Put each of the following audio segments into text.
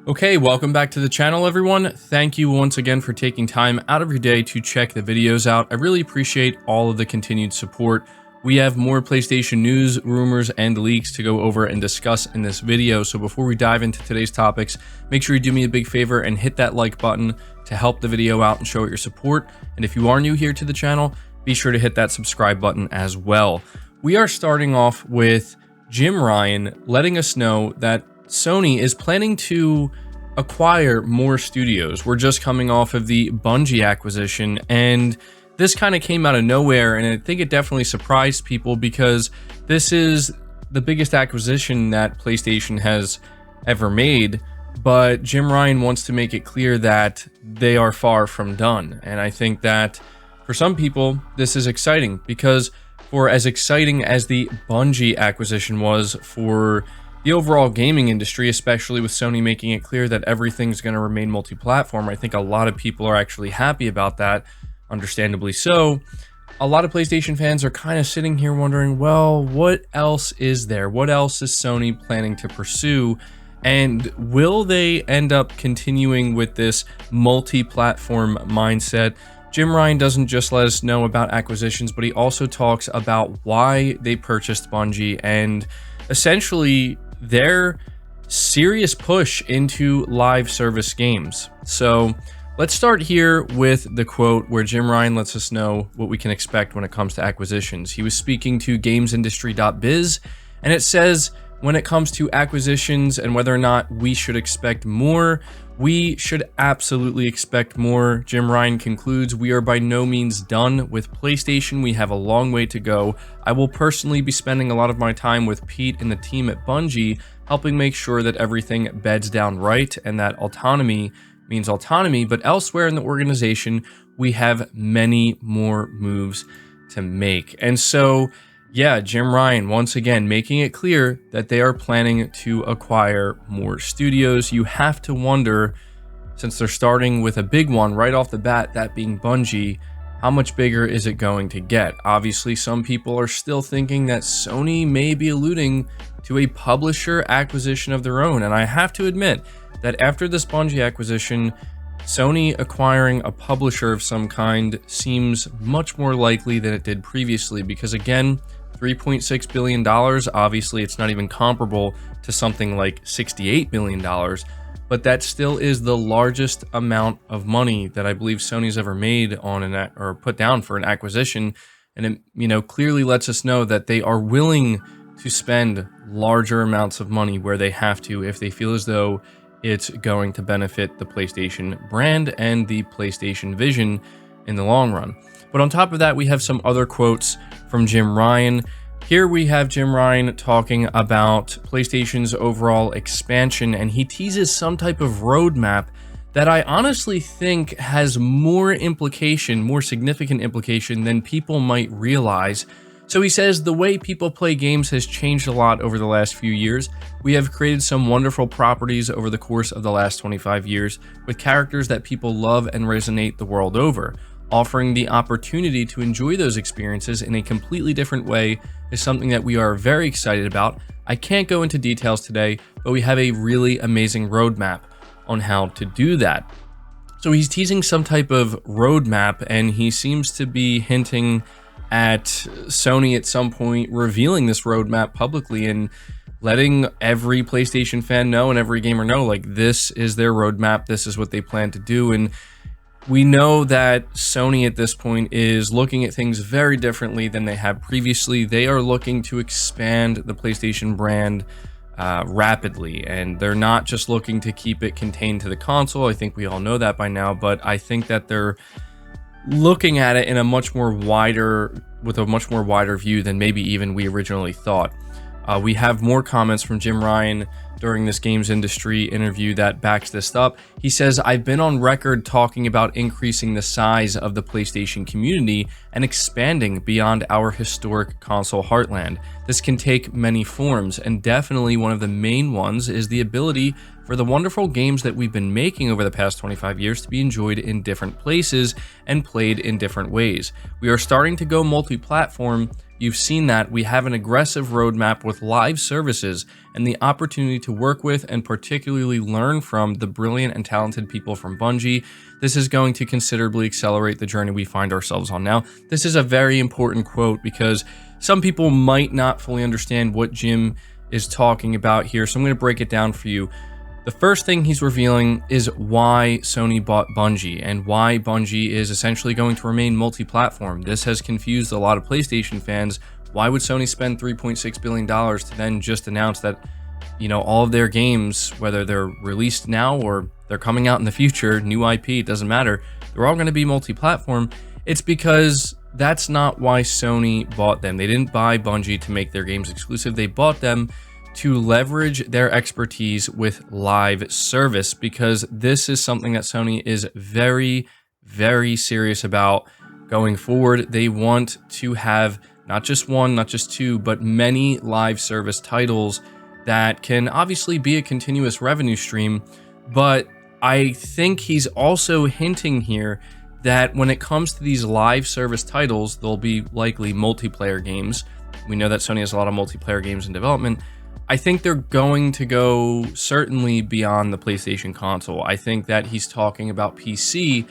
Okay, welcome back to the channel, everyone. Thank you once again for taking time out of your day to check the videos out. I really appreciate all of the continued support. We have more PlayStation news, rumors, and leaks to go over and discuss in this video. So before we dive into today's topics, make sure you do me a big favor and hit that like button to help the video out and show it your support. And if you are new here to the channel, be sure to hit that subscribe button as well. We are starting off with Jim Ryan letting us know that Sony is planning to acquire more studios. We're just coming off of the Bungie acquisition, and this kind of came out of nowhere, and I think it definitely surprised people because this is the biggest acquisition that PlayStation has ever made, but Jim Ryan wants to make it clear that they are far from done. And I think that for some people, this is exciting because for as exciting as the Bungie acquisition was for the overall gaming industry, especially with Sony making it clear that everything's going to remain multi-platform, I think a lot of people are actually happy about that, understandably so. A lot of PlayStation fans are kind of sitting here wondering, well, what else is there? What else is Sony planning to pursue? And will they end up continuing with this multi-platform mindset? Jim Ryan doesn't just let us know about acquisitions, but he also talks about why they purchased Bungie and essentially their serious push into live service games. So let's start here with the quote where Jim Ryan lets us know what we can expect when it comes to acquisitions. He was speaking to gamesindustry.biz, and it says, when it comes to acquisitions and whether or not we should expect more, we should absolutely expect more. Jim Ryan concludes, we are by no means done with PlayStation. We have a long way to go. I will personally be spending a lot of my time with Pete and the team at Bungie, helping make sure that everything beds down right and that autonomy means autonomy, but elsewhere in the organization, we have many more moves to make. And so, yeah, Jim Ryan, once again, making it clear that they are planning to acquire more studios. You have to wonder, since they're starting with a big one right off the bat, that being Bungie, how much bigger is it going to get? Obviously, some people are still thinking that Sony may be alluding to a publisher acquisition of their own. And I have to admit that after this Bungie acquisition, Sony acquiring a publisher of some kind seems much more likely than it did previously because, again, $3.6 billion, obviously it's not even comparable to something like $68 billion, but that still is the largest amount of money that I believe Sony's ever made on or put down for an acquisition. And it, clearly lets us know that they are willing to spend larger amounts of money where they have to if they feel as though it's going to benefit the PlayStation brand and the PlayStation vision in the long run. But on top of that, we have some other quotes from Jim Ryan. Here we have Jim Ryan talking about PlayStation's overall expansion, and he teases some type of roadmap that I honestly think has more significant implication than people might realize. So he says, the way people play games has changed a lot over the last few years. We have created some wonderful properties over the course of the last 25 years with characters that people love and resonate the world over. Offering the opportunity to enjoy those experiences in a completely different way is something that we are very excited about. I can't go into details today, but we have a really amazing roadmap on how to do that. So he's teasing some type of roadmap, and he seems to be hinting at Sony at some point revealing this roadmap publicly and letting every PlayStation fan know and every gamer know, like, this is their roadmap, this is what they plan to do. And we know that Sony at this point is looking at things very differently than they have previously. They are looking to expand the PlayStation brand rapidly, and they're not just looking to keep it contained to the console. I think we all know that by now, but I think that they're looking at it in a much more wider view than maybe even we originally thought. We have more comments from Jim Ryan during this games industry interview that backs this up. He says, I've been on record talking about increasing the size of the PlayStation community and expanding beyond our historic console heartland. This can take many forms, and definitely one of the main ones is the ability for the wonderful games that we've been making over the past 25 years to be enjoyed in different places and played in different ways. We are starting to go multi-platform. You've seen that. We have an aggressive roadmap with live services and the opportunity to work with and particularly learn from the brilliant and talented people from Bungie. This is going to considerably accelerate the journey we find ourselves on now. This is a very important quote because some people might not fully understand what Jim is talking about here, so I'm going to break it down for you. The first thing he's revealing is why Sony bought Bungie and why Bungie is essentially going to remain multi-platform. This has confused a lot of PlayStation fans. Why would Sony spend $3.6 billion to then just announce that, you know, all of their games, whether they're released now or they're coming out in the future, new IP, it doesn't matter, they're all going to be multi-platform? It's because that's not why Sony bought them. They didn't buy Bungie to make their games exclusive. They bought them to leverage their expertise with live service, because this is something that Sony is very, very serious about going forward. They want to have not just one, not just two, but many live service titles that can obviously be a continuous revenue stream. But I think he's also hinting here that when it comes to these live service titles, they'll be likely multiplayer games. We know that Sony has a lot of multiplayer games in development. I think they're going to go certainly beyond the PlayStation console. I think that he's talking about PC,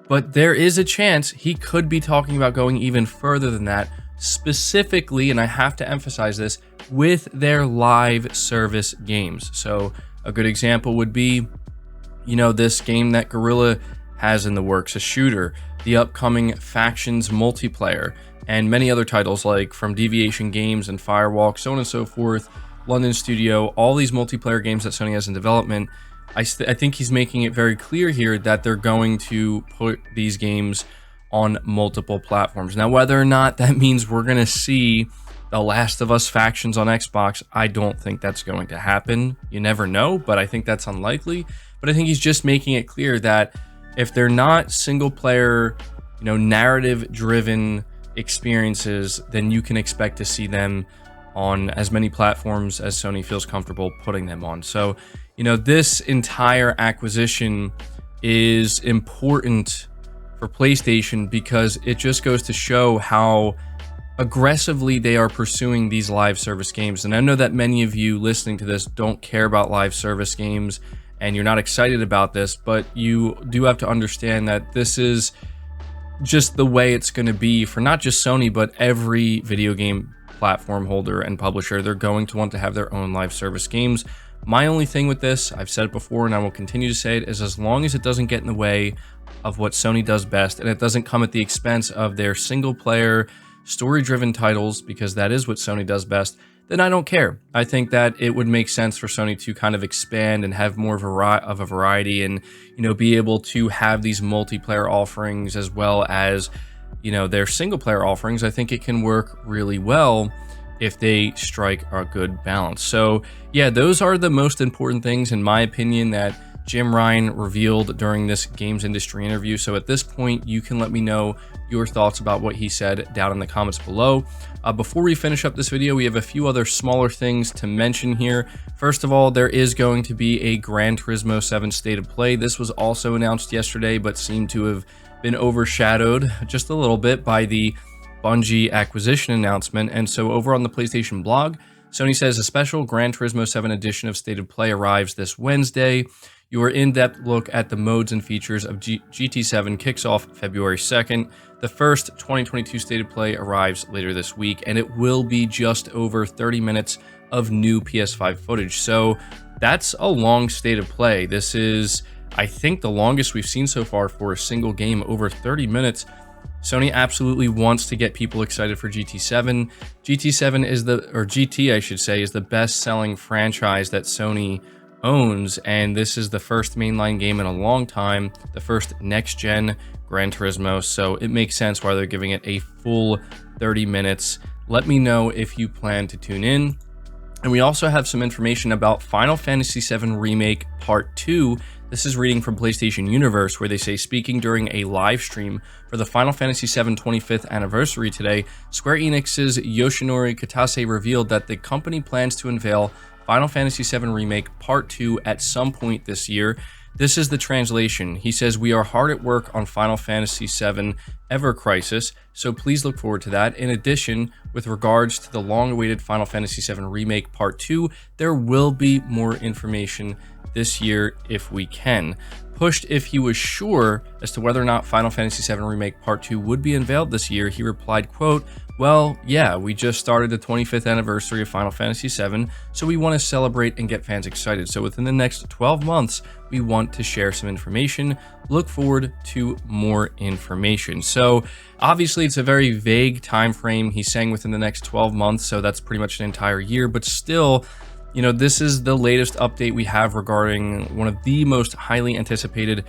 but there is a chance he could be talking about going even further than that, specifically, and I have to emphasize this, with their live service games. So a good example would be, you know, this game that Guerrilla has in the works, a shooter, the upcoming Factions multiplayer, and many other titles like from Deviation Games and Firewalk, so on and so forth, London Studio, all these multiplayer games that Sony has in development. I think he's making it very clear here that they're going to put these games on multiple platforms. Now, whether or not that means we're going to see The Last of Us Factions on Xbox, I don't think that's going to happen. You never know, but I think that's unlikely. But I think he's just making it clear that if they're not single player, you know, narrative driven experiences, then you can expect to see them on as many platforms as Sony feels comfortable putting them on. So, you know, this entire acquisition is important for PlayStation because it just goes to show how aggressively they are pursuing these live service games. And I know that many of you listening to this don't care about live service games and you're not excited about this, but you do have to understand that this is just the way it's going to be for not just Sony, but every video game platform holder and publisher. They're going to want to have their own live service games. My only thing with this, I've said it before and I will continue to say it, is as long as it doesn't get in the way of what Sony does best and it doesn't come at the expense of their single player story-driven titles, because that is what Sony does best, then I don't care. I think that it would make sense for Sony to kind of expand and have more of a variety and, you know, be able to have these multiplayer offerings as well as, you know, their single player offerings. I think it can work really well if they strike a good balance. So yeah, those are the most important things in my opinion that Jim Ryan revealed during this games industry interview. So at this point, you can let me know your thoughts about what he said down in the comments below. Before we finish up this video, we have a few other smaller things to mention here. First of all, there is going to be a Gran Turismo 7 State of Play. This was also announced yesterday, but seemed to have been overshadowed just a little bit by the Bungie acquisition announcement. And so over on the PlayStation blog, Sony says a special Gran Turismo 7 edition of State of Play arrives this Wednesday. Your in-depth look at the modes and features of GT7 kicks off February 2nd. The first 2022 State of Play arrives later this week, and it will be just over 30 minutes of new PS5 footage. So that's a long State of Play. This is, I think, the longest we've seen so far for a single game, over 30 minutes. Sony absolutely wants to get people excited for GT7. GT7 is GT, I should say, is the best-selling franchise that Sony owns, and this is the first mainline game in a long time, the first next-gen Gran Turismo, so it makes sense why they're giving it a full 30 minutes. Let me know if you plan to tune in. And we also have some information about Final Fantasy VII Remake Part 2. This is reading from PlayStation Universe, where they say, speaking during a live stream for the Final Fantasy VII 25th anniversary today, Square Enix's Yoshinori Kitase revealed that the company plans to unveil Final Fantasy VII Remake Part 2 at some point this year. This is the translation. He says, "We are hard at work on Final Fantasy VII Ever Crisis, so please look forward to that. In addition, with regards to the long-awaited Final Fantasy VII Remake Part 2, there will be more information this year if we can." Pushed if he was sure as to whether or not Final Fantasy VII Remake Part 2 would be unveiled this year, he replied, quote, "Well, yeah, we just started the 25th anniversary of Final Fantasy VII, so we want to celebrate and get fans excited. So within the next 12 months, we want to share some information. Look forward to more information." So obviously it's a very vague time frame. He's saying within the next 12 months, so that's pretty much an entire year, but still, you know, this is the latest update we have regarding one of the most highly anticipated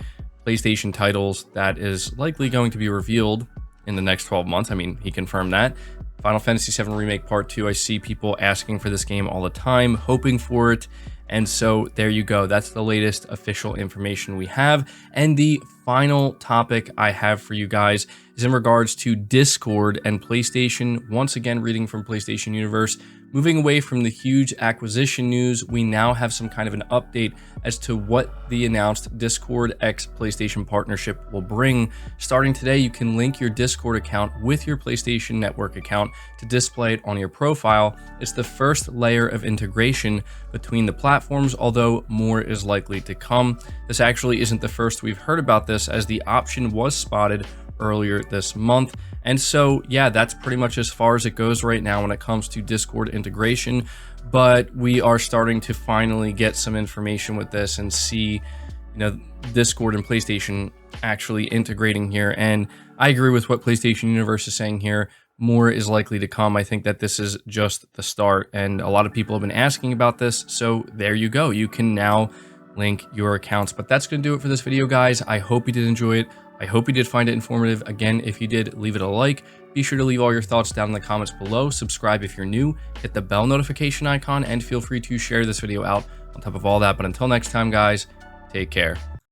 PlayStation titles that is likely going to be revealed in the next 12 months. I mean, he confirmed that. Final Fantasy VII Remake Part 2, I see people asking for this game all the time, hoping for it. And so there you go. That's the latest official information we have. And the final topic I have for you guys is in regards to Discord and PlayStation. Once again, reading from PlayStation Universe. Moving away from the huge acquisition news, we now have some kind of an update as to what the announced Discord x PlayStation partnership will bring. Starting today, you can link your Discord account with your PlayStation Network account to display it on your profile. It's the first layer of integration between the platforms, although more is likely to come. This actually isn't the first we've heard about this, as the option was spotted earlier this month. And so, yeah, that's pretty much as far as it goes right now when it comes to Discord integration. But we are starting to finally get some information with this and see, you know, Discord and PlayStation actually integrating here. And I agree with what PlayStation Universe is saying here. More is likely to come. I think that this is just the start, and a lot of people have been asking about this. So there you go. You can now link your accounts. But that's going to do it for this video, guys. I hope you did enjoy it. I hope you did find it informative. Again, if you did, leave it a like. Be sure to leave all your thoughts down in the comments below. Subscribe if you're new. Hit the bell notification icon, and feel free to share this video out on top of all that. But until next time, guys, take care.